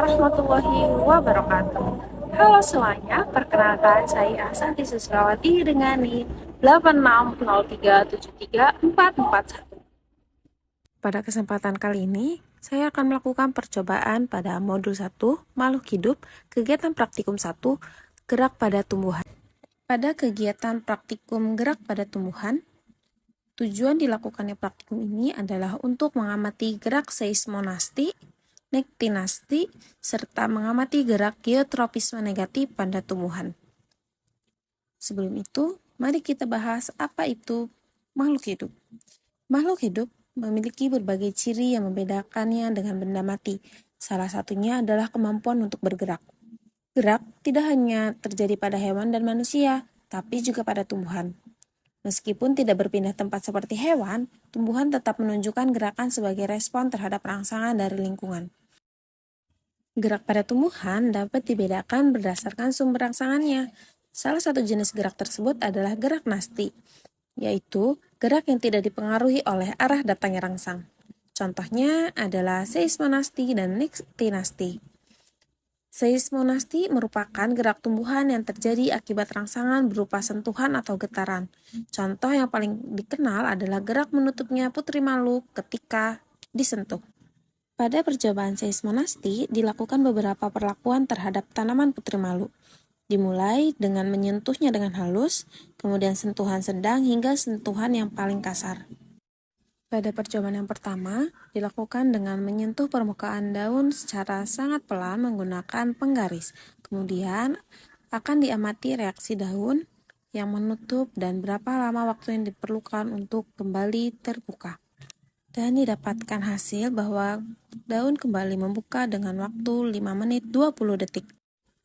warahmatullahi wabarakatuh. Halo semuanya, perkenalkan saya Santi Susrawati dengan NIM 8603734441. Pada kesempatan kali ini, saya akan melakukan percobaan pada modul 1, makhluk hidup, kegiatan praktikum 1, gerak pada tumbuhan. Pada kegiatan praktikum gerak pada tumbuhan, tujuan dilakukannya praktikum ini adalah untuk mengamati gerak seismonasti, niktinasti, serta mengamati gerak geotropisme negatif pada tumbuhan. Sebelum itu, mari kita bahas apa itu makhluk hidup. Makhluk hidup memiliki berbagai ciri yang membedakannya dengan benda mati. Salah satunya adalah kemampuan untuk bergerak. Gerak tidak hanya terjadi pada hewan dan manusia, tapi juga pada tumbuhan. Meskipun tidak berpindah tempat seperti hewan, tumbuhan tetap menunjukkan gerakan sebagai respon terhadap rangsangan dari lingkungan. Gerak pada tumbuhan dapat dibedakan berdasarkan sumber rangsangannya. Salah satu jenis gerak tersebut adalah gerak nasti, yaitu gerak yang tidak dipengaruhi oleh arah datangnya rangsang. Contohnya adalah seismonasti dan niktinasti. Seismonasti merupakan gerak tumbuhan yang terjadi akibat rangsangan berupa sentuhan atau getaran. Contoh yang paling dikenal adalah gerak menutupnya putri malu ketika disentuh. Pada percobaan seismonasti dilakukan beberapa perlakuan terhadap tanaman putri malu. Dimulai dengan menyentuhnya dengan halus, kemudian sentuhan sedang hingga sentuhan yang paling kasar. Pada percobaan yang pertama, dilakukan dengan menyentuh permukaan daun secara sangat pelan menggunakan penggaris. Kemudian, akan diamati reaksi daun yang menutup dan berapa lama waktu yang diperlukan untuk kembali terbuka. Dan didapatkan hasil bahwa daun kembali membuka dengan waktu 5 menit 20 detik.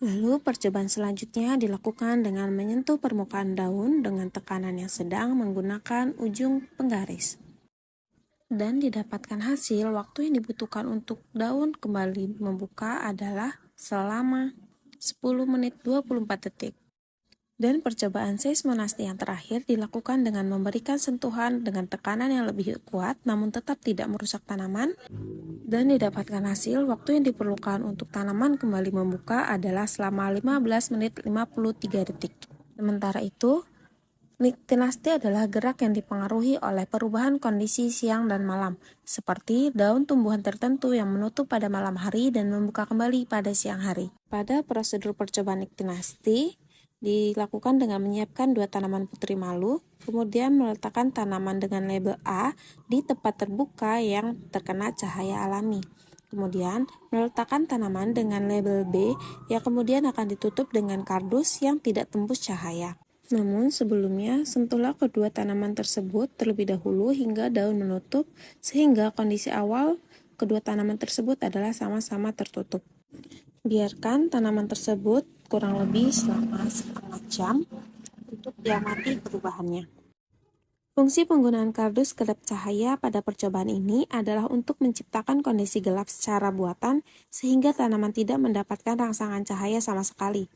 Lalu percobaan selanjutnya dilakukan dengan menyentuh permukaan daun dengan tekanan yang sedang menggunakan ujung penggaris. Dan didapatkan hasil waktu yang dibutuhkan untuk daun kembali membuka adalah selama 10 menit 24 detik. Dan percobaan seismonasti yang terakhir dilakukan dengan memberikan sentuhan dengan tekanan yang lebih kuat namun tetap tidak merusak tanaman, dan didapatkan hasil waktu yang diperlukan untuk tanaman kembali membuka adalah selama 15 menit 53 detik. Sementara itu, niktinasti adalah gerak yang dipengaruhi oleh perubahan kondisi siang dan malam, seperti daun tumbuhan tertentu yang menutup pada malam hari dan membuka kembali pada siang hari. Pada prosedur percobaan niktinasti, dilakukan dengan menyiapkan 2 tanaman putri malu, kemudian meletakkan tanaman dengan label A di tempat terbuka yang terkena cahaya alami. Kemudian, meletakkan tanaman dengan label B yang kemudian akan ditutup dengan kardus yang tidak tembus cahaya. Namun sebelumnya, sentuhlah kedua tanaman tersebut terlebih dahulu hingga daun menutup, sehingga kondisi awal kedua tanaman tersebut adalah sama-sama tertutup. Biarkan tanaman tersebut kurang lebih selama setengah jam untuk diamati perubahannya. Fungsi penggunaan kardus kedap cahaya pada percobaan ini adalah untuk menciptakan kondisi gelap secara buatan sehingga tanaman tidak mendapatkan rangsangan cahaya sama sekali.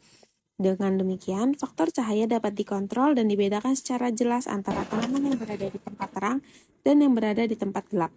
Dengan demikian, faktor cahaya dapat dikontrol dan dibedakan secara jelas antara tanaman yang berada di tempat terang dan yang berada di tempat gelap.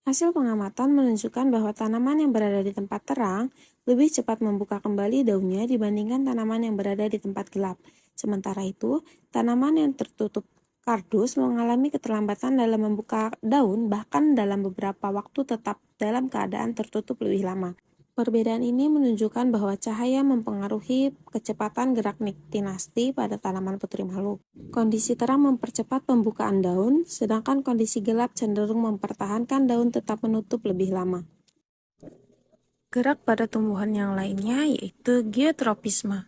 Hasil pengamatan menunjukkan bahwa tanaman yang berada di tempat terang lebih cepat membuka kembali daunnya dibandingkan tanaman yang berada di tempat gelap. Sementara itu, tanaman yang tertutup kardus mengalami keterlambatan dalam membuka daun, bahkan dalam beberapa waktu tetap dalam keadaan tertutup lebih lama. Perbedaan ini menunjukkan bahwa cahaya mempengaruhi kecepatan gerak niktinasti pada tanaman putri malu. Kondisi terang mempercepat pembukaan daun, sedangkan kondisi gelap cenderung mempertahankan daun tetap menutup lebih lama. Gerak pada tumbuhan yang lainnya yaitu geotropisme.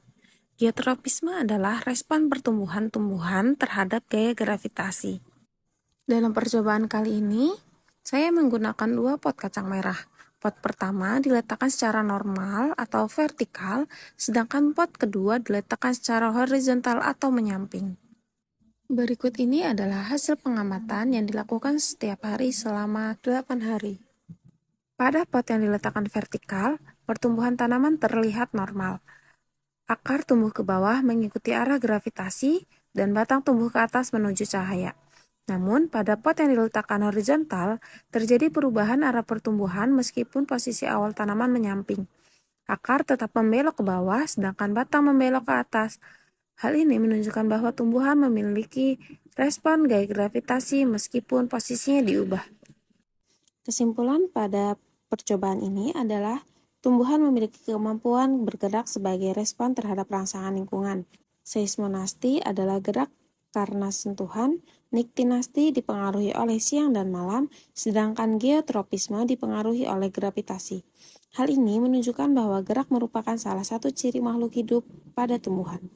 Geotropisme adalah respon pertumbuhan tumbuhan terhadap gaya gravitasi. Dalam percobaan kali ini, saya menggunakan 2 pot kacang merah. Pot pertama diletakkan secara normal atau vertikal, sedangkan pot kedua diletakkan secara horizontal atau menyamping. Berikut ini adalah hasil pengamatan yang dilakukan setiap hari selama 8 hari. Pada pot yang diletakkan vertikal, pertumbuhan tanaman terlihat normal. Akar tumbuh ke bawah mengikuti arah gravitasi dan batang tumbuh ke atas menuju cahaya. Namun, pada pot yang diletakkan horizontal, terjadi perubahan arah pertumbuhan meskipun posisi awal tanaman menyamping. Akar tetap membelok ke bawah, sedangkan batang membelok ke atas. Hal ini menunjukkan bahwa tumbuhan memiliki respon gaya gravitasi meskipun posisinya diubah. Kesimpulan pada percobaan ini adalah tumbuhan memiliki kemampuan bergerak sebagai respon terhadap rangsangan lingkungan. Seismonasti adalah gerak karena sentuhan, niktinasti dipengaruhi oleh siang dan malam, sedangkan geotropisme dipengaruhi oleh gravitasi. Hal ini menunjukkan bahwa gerak merupakan salah satu ciri makhluk hidup pada tumbuhan.